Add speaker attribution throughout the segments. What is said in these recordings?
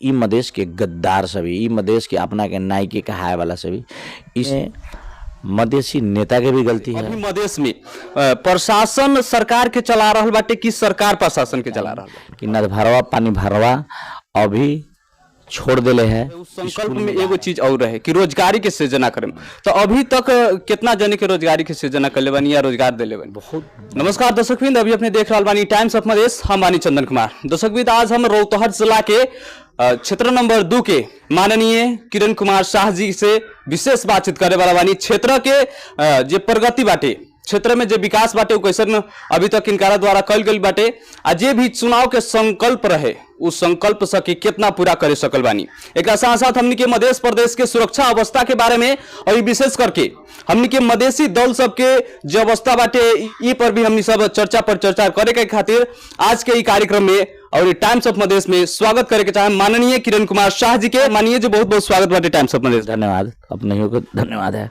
Speaker 1: ई मधेश के गद्दार सभी, ई मधेश के अपना के नाई के कहाए वाला सभी, इसमें मधेसी नेता के भी गलती है।
Speaker 2: अभी मधेश में प्रशासन सरकार के चला रहल बाटे कि सरकार प्रशासन के चला रहल बा?
Speaker 1: कि नद भरवा पानी भरवा अभी छोड़ देले है।
Speaker 2: उस संकल्प में एगो चीज और है कि रोजगारी के सृजना करें, तो अभी तक कितना जने के रोजगारी के सृजना कर बानी या रोजगार दिले बानी?
Speaker 1: बहुत।
Speaker 2: नमस्कार दर्शकबिंद, अभी अपने देख रहा बानी टाइम्स ऑफ मधेश, हम बानी चंदन कुमार। दर्शकबिंद, आज हम रोहतहट जिला के क्षेत्र नंबर 2 के माननीय किरण कुमार शाह जी से विशेष बातचीत करे वाला बानी। क्षेत्र के जे प्रगति बाटे, क्षेत्र में जो विकास बाटे कैसन अभी तक इनकारा द्वारा कल गई बाटे, आ जे भी चुनाव के संकल्प रहे उस संकल्प सके कितना पूरा करे सकल बानी। एक साथ साथ हमनी के मध्य प्रदेश के सुरक्षा अवस्था के बारे में और विशेष करके हमनी के मधेसी दल सबके जो अवस्था बाटे ई पर भी हमनी सब चर्चा पर चर्चा करे के खातिर आज के ई कार्यक्रम में और टाइम्स ऑफ मधेश में स्वागत करे के चाहे माननीय किरण कुमार शाह जी के। माननीय जी, बहुत बहुत स्वागत बाटे टाइम्स ऑफ मधेश।
Speaker 1: धन्यवाद, अपने को धन्यवाद है।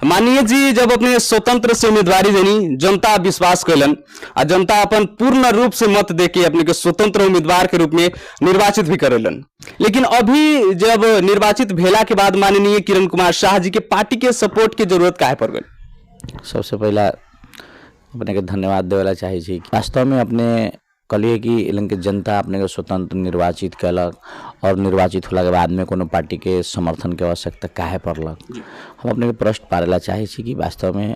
Speaker 2: माननीय जी, जब अपने स्वतंत्र से उम्मीदवारी देनी, जनता विश्वास कैलन आ जनता अपन पूर्ण रूप से मत देके अपने के स्वतंत्र उम्मीदवार के रूप में निर्वाचित भी करेलन, लेकिन अभी जब निर्वाचित भेला के बाद माननीय किरण कुमार शाह जी के पार्टी के सपोर्ट की जरूरत काहे पड़ गई?
Speaker 1: सबसे पहला अपने के धन्यवाद देवेला चाहे छी। वास्तव में अपने कहलिए कि इलन के जनता अपने के स्वतंत्र निर्वाचित कैलक और निर्वाचित होला के बाद में कोनो पार्टी के समर्थन के आवश्यकता काहे पड़लक। हम अपने के प्रश्न पारेला चाहे छी कि वास्तव में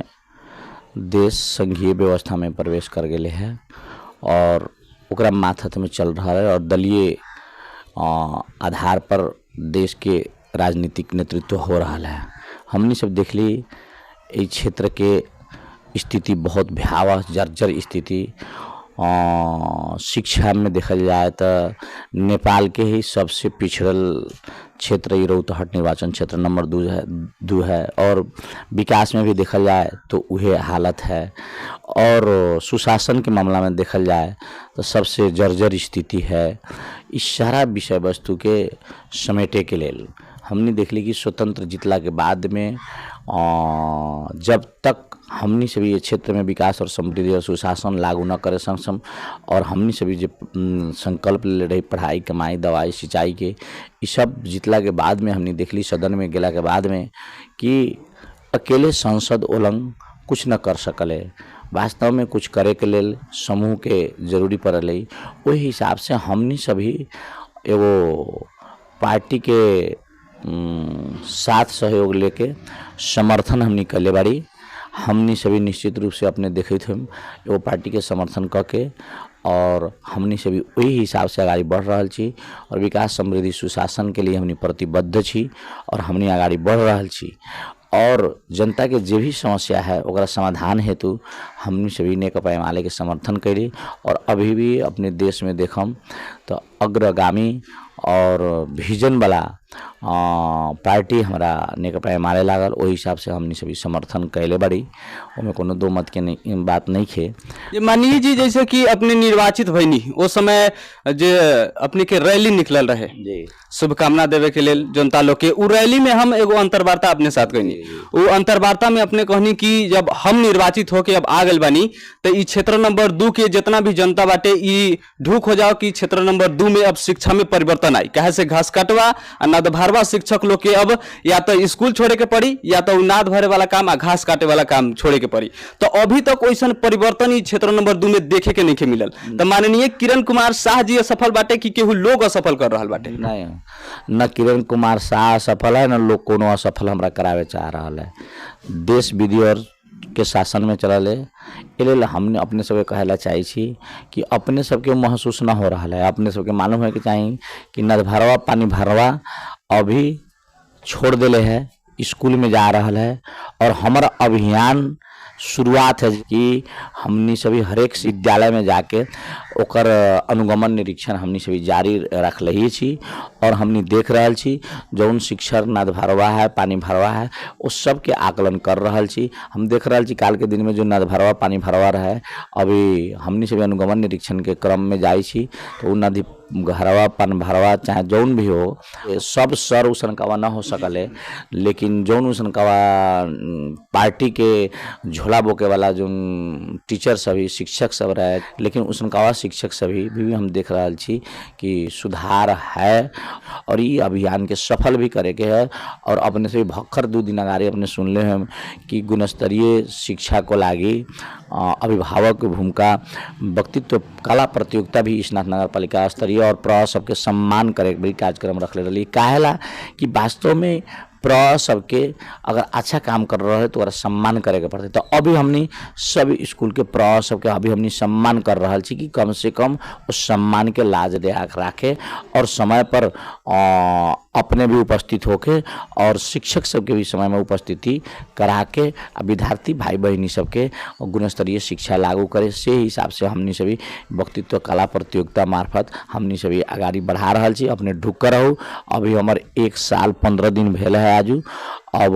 Speaker 1: देश संघीय व्यवस्था में प्रवेश कर गए है और ओकरा माथत में चल रहा है और दलीय आधार पर देश के राजनीतिक नेतृत्व हो रहा है। हमने सब देख ली इस क्षेत्र के स्थिति बहुत भयावह जर्जर स्थिति। शिक्षा में देखल जाए तो नेपाल के ही सबसे पिछड़ल क्षेत्र ये रोहतहट निर्वाचन क्षेत्र नंबर 2 है और विकास में भी देखल जाए तो वह हालत है और सुशासन के मामला में देखल जाए तो सबसे जर्जर स्थिति है। इस सारा विषय वस्तु के समेटे के लिए हमने देख ली कि स्वतंत्र जितला के बाद में जब तक हमनी सभी ये क्षेत्र में विकास और समृद्धि और सुशासन लागू न करे सक्षम और हमनी सभी जो संकल्प ले रही पढ़ाई कमाई दवाई सिंचाई के ये सब जितला के बाद में हमने देख ली सदन में गेला के बाद में कि अकेले सांसद ओलंग कुछ न कर सकले, वास्तव में कुछ करे के लिए समूह के जरूरी पड़ल। वही हिसाब से हमनी सभी एगो पार्टी के साथ सहयोग लेके समर्थन हमनी कले बाड़ी। हमनी सभी निश्चित रूप से अपने देखे थे वो पार्टी के समर्थन करके और हमनी सभी वही हिसाब से आगे बढ़ रहा छी और विकास समृद्धि सुशासन के लिए हमनी प्रतिबद्ध छी और हमनी आगे बढ़ रहा छी और जनता के जो भी समस्या है ओकरा समाधान हेतु हमनी सभी नेकपा एमाले के समर्थन करी और अभी भी अपने देश में देखम तो अग्रगामी और विजन वाला पार्टी हमारा नेकपा एमाले लागल। वही हिसाब से हमनी सभी समर्थन कैले बड़ी, उनमें कोनो दो मत के नहीं बात नहीं खे।
Speaker 2: ये माननीय जी, जैसे कि अपने निर्वाचित भईनी उस समय जे अपने के रैली निकलल रहे शुभकामना देवे के लिए जनता लोग के, उ रैली में हम एगो अंतर्वार्ता अपने साथ कहनी। वो अंतर्वार्ता में अपने कहनी कि जब हम निर्वाचित होके अब आ गए बानी तो ई क्षेत्र नंबर 2 के जितना भी जनता बाटे ई ढूक हो जाओ कि क्षेत्र नंबर 2 में अब शिक्षा में परिवर्तन आई, कहे से घास काटवा नाद भरवा शिक्षक लोग के अब या तो स्कूल छोड़े के पड़ी या तो नाद भरे वाला काम आ घास काटे वाला काम छोड़े के पड़ी। तो अभी तक वैसा परिवर्तन ही क्षेत्र नंबर 2 में देखे के नहीं मिलल। तो माननीय किरण कुमार शाह जी असफल बाटे कि केहू लोग असफल कर रहा बाटे?
Speaker 1: नहीं, न किरण कुमार शाह असफल है न लोग कोनो असफल हमरा करावे चाह रहा है। देश विधि और के शासन में चलल है, इसलिए हमने अपने सबके कहला चाहे छी कि अपने सबके महसूस न हो रहा है। अपने सबके मालूम है कि चाहिए कि नद भरवा पानी भरवा अभी छोड़ दिले है, स्कूल में जा रहा है और हमारा अभियान शुरुआत है कि हमनी सभी हरेक विद्यालय में जाके ओकर अनुगमन निरीक्षण हमनी सभी जारी रख रही छी और हमनी देख रहा छी जौन शिक्षक नद भरवा है पानी भरवा है उस सब के आकलन कर रहा छी। हम देख रहा छी काल के दिन में जो नद भरवा पानी भरवा रहे अभी हमनी सभी अनुगमन निरीक्षण के क्रम में जाई छी तो नदी घरवा पान भरवा चाहे जौन भी हो सब सर उसनकावा न हो सकले, लेकिन जौन उसनकावा पार्टी के झोला बोके वाला जो टीचर सभी शिक्षक सब रहे, लेकिन उसनकावा शिक्षक सभी भी हम देख रहा छी कि सुधार है और ये अभियान के सफल भी करे के है। और अपने से भक्खर 2 दिन अगाड़ी अपने सुनले हम कि गुणस्तरीय शिक्षा को लागी अभिभावक की भूमिका, व्यक्तित्व कला प्रतियोगिता भी स्नात नगर पालिका स्तरीय और प्र सबके सम्मान करे के भी कार्यक्रम रखले रही। काहेला कि वास्तव में प्र सबके अगर अच्छा काम कर रहे है तो ओकरा सम्मान करे के पड़ते। तो अभी हमनी सब स्कूल के प्र सबके अभी हमनी सम्मान कर रहा छी कि कम से कम उस सम्मान के लाज दे राखे और समय पर अपने भी उपस्थित होके और शिक्षक सबके भी समय में उपस्थिति करा के विद्यार्थी भाई बहनी सबके गुणस्तरीय शिक्षा लागू करे। से हिसाब से हमनी सभी व्यक्तित्व कला प्रतियोगिता मार्फत हमनी सभी आगाड़ी बढ़ा रहा छी। अपने ढुक कर रहू। अभी हमारे 1 साल 15 दिन भेल है आजू। अब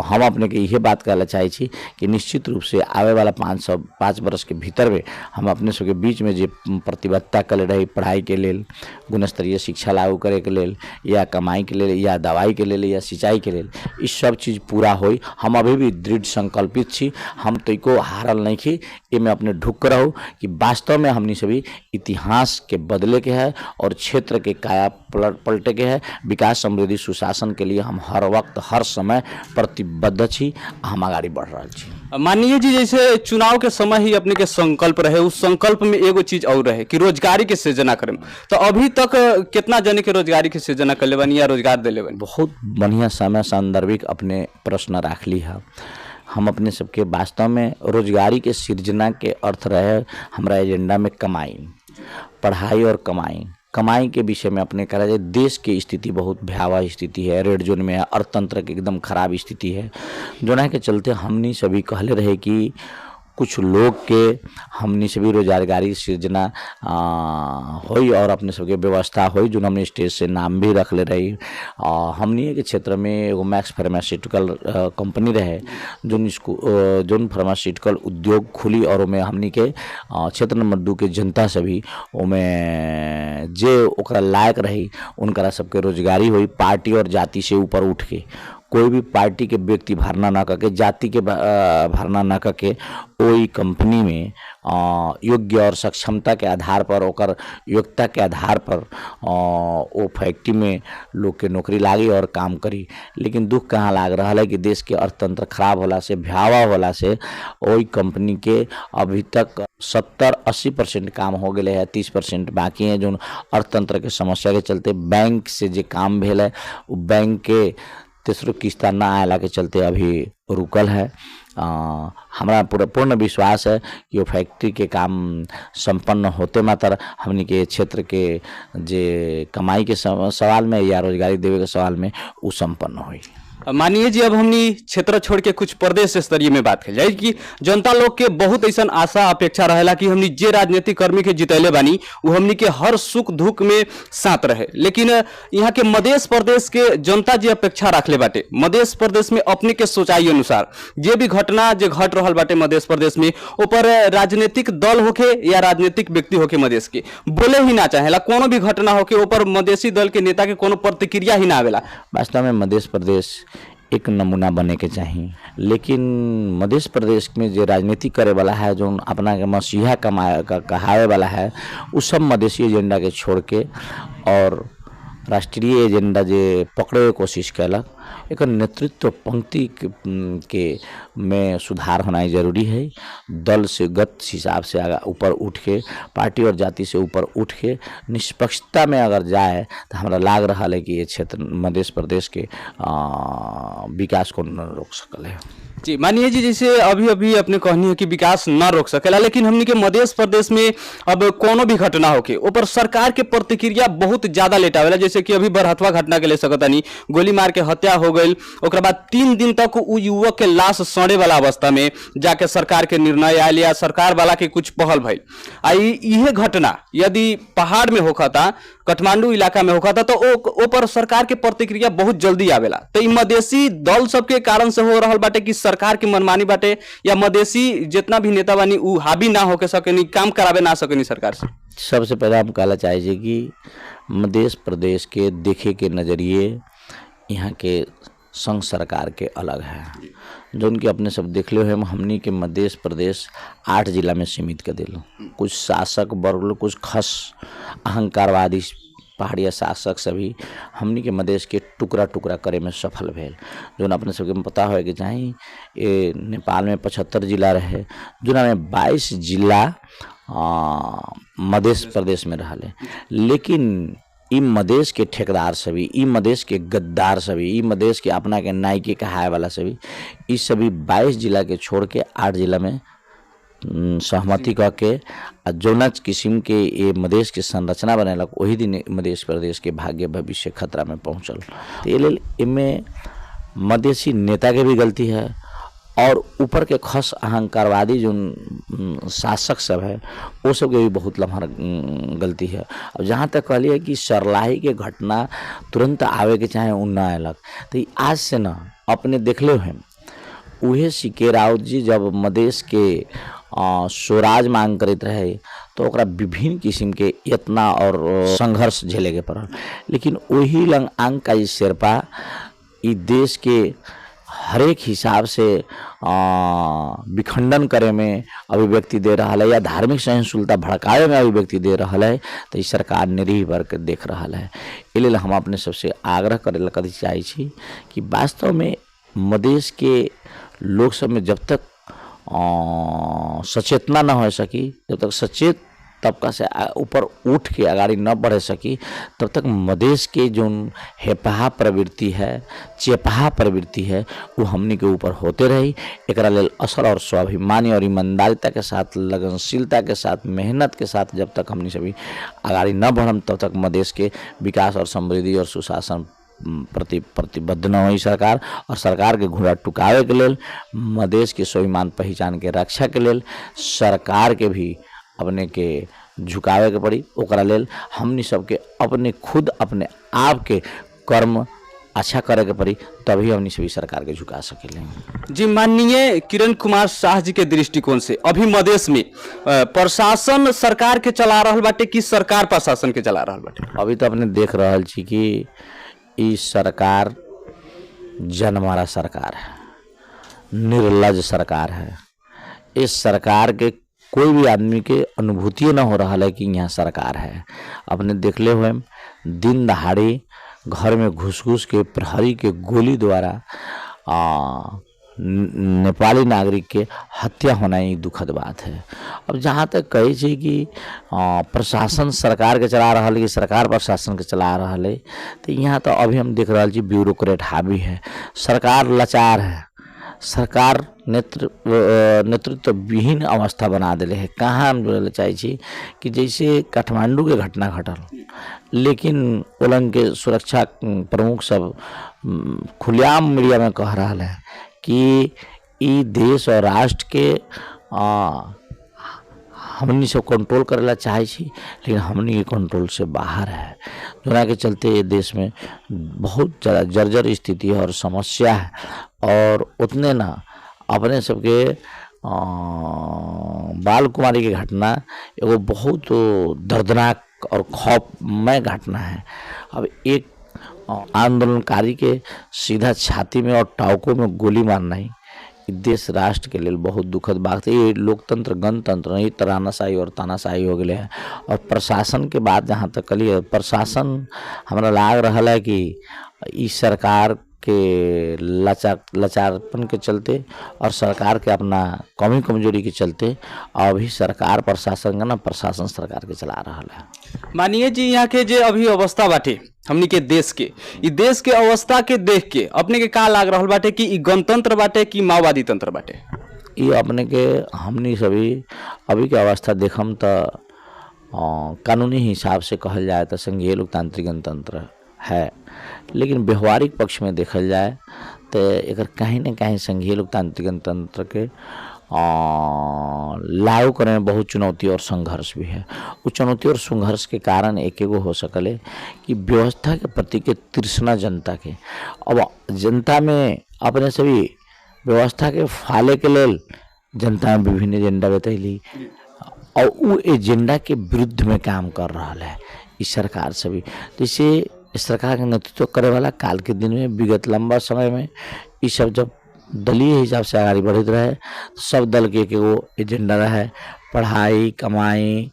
Speaker 1: हम अपने के यह बात कहना चाहे छी कि निश्चित रूप से आवे वाला 5 वर्ष के भीतर में हम अपने सबके बीच में जो प्रतिबद्धता कर रही पढ़ाई के लेल, गुणस्तरीय शिक्षा लागू करे के लेल या कमाई के लेल या दवाई के लेल या सिंचाई के लेल, इस सब चीज़ पूरा होई। हम अभी भी दृढ़ संकल्पित छी। हम तैको हारल नहीं छी। इमें अपने ढुक रहो कि वास्तव में हमनी सभी इतिहास के बदले के है और क्षेत्र के काया पलटे के है। विकास समृद्धि सुशासन के लिए हम हर वक्त हर समय प्रतिबद्ध छी। हम आगाड़ी बढ़ रहा छी।
Speaker 2: माननीय जी, जैसे चुनाव के समय ही अपने के संकल्प रहे, उस संकल्प में एगो चीज और रहे कि रोजगारी के सृजना करें। तो अभी तक कितना जने के रोजगारी के सृजना कर ले बनी या रोजगार दे ले बनी?
Speaker 1: बहुत बढ़िया समय सांदर्भिक अपने प्रश्न रख ली है। हम अपने सबके वास्तव में रोजगारी के सृजना के अर्थ रहे हमारा एजेंडा में कमाई, पढ़ाई और कमाई के विषय में अपने कहा जाए देश की स्थिति बहुत भयावह स्थिति है, रेड जोन में है, अर्थतंत्र की एकदम खराब स्थिति है। जो के चलते हमनी सभी कहले रहे कि कुछ लोग के हमनी सभी रोजगारी सृजना होई और अपने सबके व्यवस्था होई। जो हमने स्टेज से नाम भी रख ले रही। हमनी के क्षेत्र में एगो मैक्स फार्मास्यूटिकल कंपनी रहे जोन फार्मास्यूटिकल उद्योग खुली और उमें हमनी के क्षेत्र नंबर 2 के जनता सभी उमें जे ओकरा लायक रही उनकरा सबके रोजगारी हुई। पार्टी और जाति से ऊपर उठ के कोई भी पार्टी के व्यक्ति भरना ना करके, जाति के भरना ना करके ओई कंपनी में योग्य और सक्षमता के आधार पर ओकर योग्यता के आधार पर वो फैक्ट्री में लोग के नौकरी लागी और काम करी। लेकिन दुख कहाँ लाग रहा है कि देश के अर्थतंत्र खराब होला से, भयावह होला से ओई कंपनी के अभी तक 70-80% काम हो गए है, 30% बाकी है। जो अर्थतंत्र के समस्या के चलते बैंक से जो काम भेल है वो बैंक के तेसरो किस्ता ना आयला के चलते अभी रुकल है। हमारा पूर्ण विश्वास है कि वो फैक्ट्री के काम संपन्न होते मात्र हमनी के क्षेत्र के जे कमाई के सवाल में या रोजगारी देवे के सवाल में वो संपन्न हुई।
Speaker 2: मानिए जी, अब हमनी क्षेत्र छोड़ के कुछ प्रदेश स्तरीय में बात कर जाए कि जनता लोग के बहुत ऐसा आशा अपेक्षा रहेला कि हमनी जे राजनीतिक कर्मी के जितैले बानी वो हमनी के हर सुख दुख में साथ रहे। लेकिन यहाँ के मध्य प्रदेश के जनता जे अपेक्षा रखले बाटे, मध्य प्रदेश में अपने के सोचाई अनुसार जे भी घटना जे घट रहा बाटे मध्य प्रदेश में ऊपर राजनीतिक दल होके या राजनीतिक व्यक्ति होके मधेश के बोले ही ना चाहेला। कोनो भी घटना होके ऊपर मधेसी दल के नेता के कोनो प्रतिक्रिया ही ना आवेला।
Speaker 1: वास्तव में मध्य प्रदेश एक नमूना बने के चाहिए। लेकिन मध्य प्रदेश में जो राजनीति करे वाला है, जो अपना के मसीहा कहावे वाला है, उस सब मधेसी एजेंडा के छोड़ के और राष्ट्रीय एजेंडा जे पकड़े कोशिश कैलक। एक नेतृत्व पंक्ति के में सुधार होना जरूरी है। दल से गत हिसाब से ऊपर उठ के, पार्टी और जाति से ऊपर उठ के निष्पक्षता में अगर जाए तो हमारा लाग रहा है कि ये क्षेत्र मध्य प्रदेश के विकास को न रोक सकल है।
Speaker 2: जी मानिए जी, जैसे अभी अभी अपने कहनी है कि विकास ना रोक सकेला, लेकिन हमनी के मध्य प्रदेश में अब कोनो भी घटना होके ऊपर सरकार के प्रतिक्रिया बहुत ज्यादा लेट आवेला। जैसे कि अभी बरहतवा घटना के ले सकतानी, गोली मार के हत्या हो गई, ओकरा बाद 3 दिन तक उ युवक के लाश सड़े वाला अवस्था में जाके सरकार के निर्णय आयल या सरकार वाला के कुछ पहल भइल। यह घटना यदि पहाड़ में होखता, काठमांडू इलाका में होखता, तो ऊपर सरकार के प्रतिक्रिया बहुत जल्दी आवेला। तो इ मधेसी दल सबके कारण से हो रहा बाटे कि सरकार की मनमानी बाटे या मधेसी जितना भी नेता बानी उ हावी ना होके सकेनी, काम करावे ना सकेनी सरकार से।
Speaker 1: सबसे पहले हम कहना चाहिए कि मध्य प्रदेश के देखे के नज़रिए यहाँ के संघ सरकार के अलग है। जो उनके अपने सब देख लो हम हमनी के मध्य प्रदेश 8 जिला में सीमित कर दिल। कुछ शासक वर्ग कुछ खस अहंकारवादी पहाड़िया शासक सभी हमनी के मधेश के टुकड़ा टुकड़ा करे में सफल भेल। जो अपने सबके पता हो कि चाहे ये नेपाल में 75 जिला रहे, जो में 22 जिला मध्य प्रदेश में रहा। लेकिन ई मधेश के ठेकेदार सभी, ई मधेश के गद्दार सभी, ई मधेश के अपना के नायके कहाए वाला सभी, इस सभी 22 जिला के छोड़ के 8 जिला में सहमति कह के जौना किस्म के ये मधेश के संरचना बनेलक वही दिन मध्य प्रदेश के भाग्य भविष्य खतरा में पहुँचल। तो ये इनमें मधेसी नेता के भी गलती है और ऊपर के खस अहंकारवादी जो शासक सब है वो सब के भी बहुत लम्हा गलती है। अब जहाँ तक कहलिए कि सरलाही के घटना तुरंत आवे के चाहे उन ना अलग, तो आज से ना अपने देख लो हैं उहे सीके राउत जी जब मधेश के स्वराज मांग करते रहे तो ओकरा विभिन्न किस्म के यत्न और संघर्ष झेले के पड़ल। लेकिन वही लंग आंग का शेरपा इस देश के हरेक हिसाब से विखंडन करे में अभिव्यक्ति दे रहा है या धार्मिक सहिष्णुता भड़कावे में अभिव्यक्ति दे रहा है, तो इस सरकार निरीह वर्ग देख रहा है। इसलिए हम अपने सबसे आग्रह करे कदी चाहे कि वास्तव में मधेश के लोग सब में जब तक सचेतना न हो सकी, जब तक सचेत तबका से ऊपर उठ के आगाड़ी न बढ़ सकी, तब तक मधेश के जो हेपहा प्रवृत्ति है, चेपहा प्रवृत्ति है, वो हमनी के ऊपर होते रही। एकरा लेल असल और स्वाभिमानी और ईमानदारिता के साथ, लगनशीलता के साथ, मेहनत के साथ जब तक हमनी सभी आगाड़ी न बढ़म तब तक मधेश के विकास और समृद्धि और सुशासन प्रति प्रतिबद्ध न हुई सरकार। और सरकार के घोड़ा टुकावे के लेल, मधेश के स्वाभिमान पहचान के रक्षा के लेल सरकार के भी अपने के झुकावे के पड़ी। ओकरा लेल हमनी सबके अपने खुद अपने आप के कर्म अच्छा करे के पड़ी, तभी हमनी सभी सरकार के झुका सकेले।
Speaker 2: जी माननीय किरण कुमार शाह जी के दृष्टिकोण से अभी मधेश में प्रशासन सरकार के चला रहल बाटे कि सरकार प्रशासन के चला रहल बाटे?
Speaker 1: अभी तो अपने देख रहल छी कि ई सरकार जनमारा सरकार है, निर्लज सरकार है। इस सरकार के कोई भी आदमी के अनुभूति न हो रहा है कि यहाँ सरकार है। अपने देख ले हुए दिन दहाड़ी घर में घुस घुस के प्रहरी के गोली द्वारा नेपाली नागरिक के हत्या होना ही दुखद बात है। अब जहाँ तक कहे छी कि प्रशासन सरकार के चला रहा है कि सरकार प्रशासन के चला रहा है, तो यहाँ तो अभी हम देख रहा जी ब्यूरोक्रेट हावी है, सरकार लाचार है, सरकार नेतृत्व विहीन अवस्था बना दिले है। कहाँ हम बोले चाहे छी कि जैसे काठमांडू के घटना घटल, लेकिन ओलन के सुरक्षा प्रमुख सब खुलेआम मीडिया में कह रहा है कि ई देश और राष्ट्र के हमनी सब कंट्रोल करेला चाहे छी, लेकिन हमनी के कंट्रोल से बाहर है। जोना के चलते ये देश में बहुत ज़्यादा जर्जर स्थिति और समस्या है। और उतने ना अपने सबके बाल कुमारी की घटना एगो बहुत दर्दनाक और खौफमय घटना है। अब एक आंदोलनकारी के सीधा छाती में और टाउकों में गोली मारना ही देश राष्ट्र के लिए बहुत दुखद बात है। ये लोकतंत्र गणतंत्र नहीं, तरानाशाही और तानाशाही हो गए हैं। और प्रशासन के बाद जहाँ तक कलिए प्रशासन हमारा लाग रहा है कि इस सरकार के लाचारपन के चलते और सरकार के अपना कमी कमजोरी के चलते अभी सरकार प्रशासन का ना प्रशासन सरकार के चला रहा है।
Speaker 2: मानिए जी यहाँ के जे अभी अवस्था बाटे हमनी के देश के, इ देश के अवस्था के देख के अपने के का लाग रहल बाटे कि इ गणतंत्र बाटे कि माओवादी तंत्र बाटे?
Speaker 1: ये अपने के हमनी सभी अभी के अवस्था देखम तो कानूनी हिसाब से कहल जाए तो संघीय लोकतांत्रिक गणतंत्र है, लेकिन व्यवहारिक पक्ष में देखल जाए तो एक कहीं न कहीं संघीय लोकतांत्रिक गणतंत्र के लागू करने में बहुत चुनौती और संघर्ष भी है। वो चुनौती और संघर्ष के कारण एक एगो हो सकले कि व्यवस्था के प्रति के तृष्णा जनता के, अब जनता में अपने सभी व्यवस्था के फाले के लेल जनता में विभिन्न एजेंडा बतैली और वो एजेंडा के विरुद्ध में काम कर रहा है इस सरकार सभी। जैसे इस सरकार के नेतृत्व करे वाला काल के दिन में विगत लंबा समय में ये सब जब दलीय हिसाब से आगे बढ़त रहे तो सब दल के एगो एजेंडा रहे, पढ़ाई, कमाई,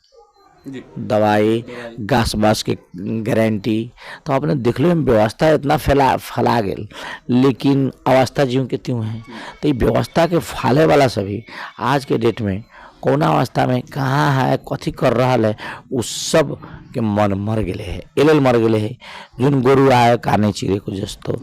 Speaker 1: दवाई, घास बास के गारंटी। तो आपने देख लो व्यवस्था इतना फैला गेल, लेकिन अवस्था ज्यों के त्यों है। तो ये व्यवस्था के फाले वाला सभी आज के डेट में कौन अवस्था में कहाँ है, कथी कर रहा है, उस सब के मन मर गए है, एल मर गए है। जुन गोरु आए काने चिड़े को जस्तो।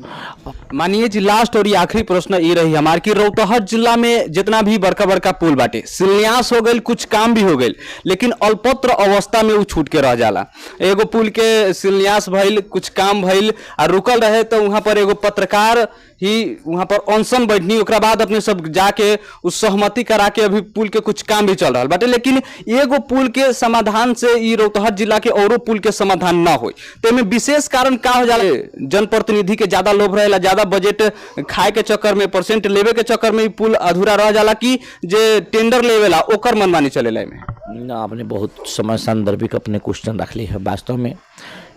Speaker 2: मानिए जी लास्ट और ये आखिरी प्रश्न ये रही हमार कि रौतहट जिला में जितना भी बड़का बड़का पुल बाटे शिलान्यास हो गई, कुछ काम भी हो गई, लेकिन अल्पत्र अवस्था में वो छूट के रह जाला। एगो पुल के शिलान्यास भइल, कुछ काम भइल और रुकल रहे तो वहां पर एगो पत्रकार ही वहां पर अनशन बैठनी, ओकरा बाद अपने सब जाके उस सहमति करा के अभी पुल के कुछ काम भी चल रहा बाटे। लेकिन एगो पुल के समाधान से ई रौतहट जिला के औरो पुल के समाधान ना हो, तो में विशेष कारण का हो जाला? जनप्रतिनिधि के ज्यादा लोभ रहेला, ज्यादा बजट खाए के चक्कर में, परसेंट लेवे के चक्कर में पुल अधूरा रह जाला कि जे टेंडर लेवेला ओकर मनमानी चलेला में?
Speaker 1: ना, आपने बहुत समय सांदर्भिक अपने क्वेश्चन रख ली है। वास्तव में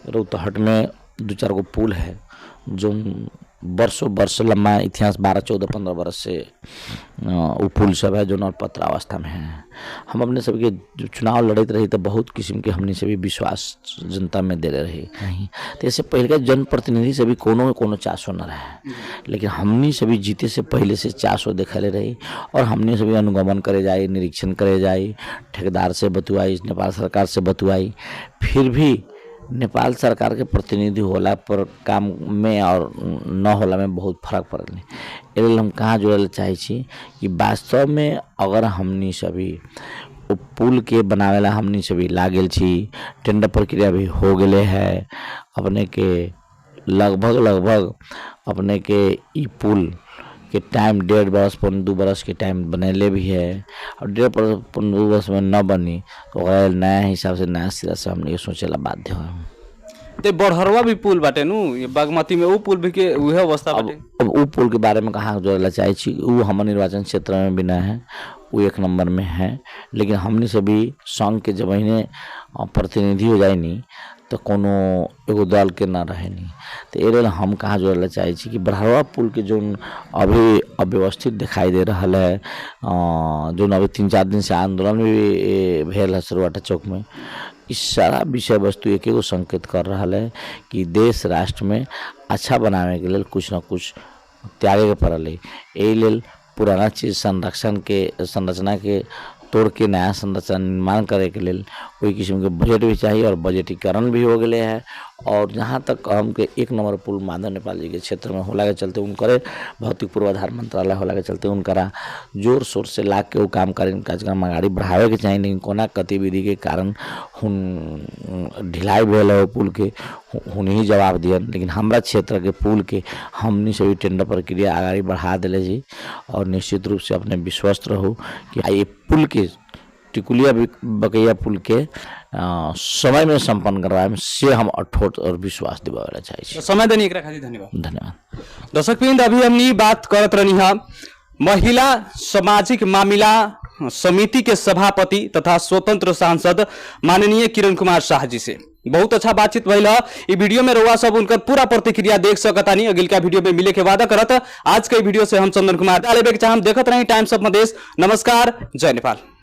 Speaker 1: रौतहट में 2-4 गो पुल है जो वर्षों वर्ष लंबा इतिहास 12, 14, 15 वर्ष से वो पुल सब है जो नरपत्र अवस्था में है। हम अपने सबके जो चुनाव लड़ते रही तो बहुत किस्म के हमने सभी विश्वास जनता में दे रही नहीं, तो इससे पहले का जनप्रतिनिधि से भी कोनो चासो न रहा, लेकिन हमने सभी जीते से पहले से चासो देखले रही और हमने सभी अनुगमन करे जाए, निरीक्षण करे जाए, ठेकेदार से बतुआई, नेपाल सरकार से बतुआई, फिर भी नेपाल सरकार के प्रतिनिधि होला पर काम में और न होला में बहुत फर्क पड़ल। इसलिए हम कहाँ जोड़े चाहे कि वास्तव में अगर हमनी सभी पुल के बनावेला हमनी सभी लागल छी, टेंडर प्रक्रिया भी हो गए है, अपने के लगभग अपने के ई पुल के टाइम 1.5 बरस 2 बरस के टाइम बनेले भी है और 1.5 बरस 2 बरस में न बनी तो नया हिसाब से नया सिरा से हमने सोचेला बाध्य हो।
Speaker 2: ते बड़हरवा भी पुल बाटे नु, ये बागमती में वो पुल भी के उहे अवस्था बाटे।
Speaker 1: अब वो पुल के बारे में कहाँ जोड़ेला चाहे छी, वो हमारे निर्वाचन क्षेत्र में भी न है, वो 1 नंबर में है, लेकिन हमने सभी संघ के जब इन्हें प्रतिनिधि हो जाए नहीं तो कोनो एगो दल के ना रहे नहीं। तो ये हम कहाँ जोड़े चाहे कि बड़हरवा पुल के जो अभी अव्यवस्थित दिखाई दे रहा है, जो अभी 3-4 दिन से आंदोलन भी भेल है सरुआटा चौक में, इस सारा विषय वस्तु एक एगो संकेत कर रहा है कि देश राष्ट्र में अच्छा बनाने के लिए कुछ न कुछ त्यागे के पड़ल है। यही पुराना चीज़ संरचना के तोड़ के नया संरचना निर्माण करे के लिए कोई किस्म के बजट भी चाहिए और बजटीकरण भी हो गए है। और जहाँ तक हमके 1 नंबर पुल माधव नेपाल जी के क्षेत्र में होला के चलते उनकरे भौतिक पूर्वाधार मंत्रालय होला के चलते उनकरा जोर शोर से ला के वो काम करें, कार्यक्रम आगाड़ी बढ़ावे के चाहिए, लेकिन कोना गतिविधि के कारण ढिलाई भेल है पुल के ही जवाब दियन। लेकिन हमारा क्षेत्र के पुल के हमनी सभी टेंडर प्रक्रिया आगाड़ी बढ़ा दिले जी और निश्चित रूप से अपने विश्वस्त रहो कि ये पुल के टिकुलिया बकैया पुल के समय में संपन्न करवाए से हम अठोट और विश्वास दिवावेला चाहिए।
Speaker 2: समय देने एकरा खातिर धन्यवाद।
Speaker 1: धन्यवाद।
Speaker 2: दर्शकवृंद, अभी हमनी बात करत रहनी है महिला सामाजिक मामला समिति के सभापति तथा स्वतंत्र सांसद माननीय किरण कुमार शाह जी से बहुत अच्छा बातचीत भइल है। ई वीडियो में रउआ सब उनकर पूरा प्रतिक्रिया देख सकतानी। अगिलका वीडियो में मिले के वादा करत आज के वीडियो से हम चंदन कुमार लेबे के चाहम देखत रही टाइम्स ऑफ मधेश। नमस्कार, जय नेपाल।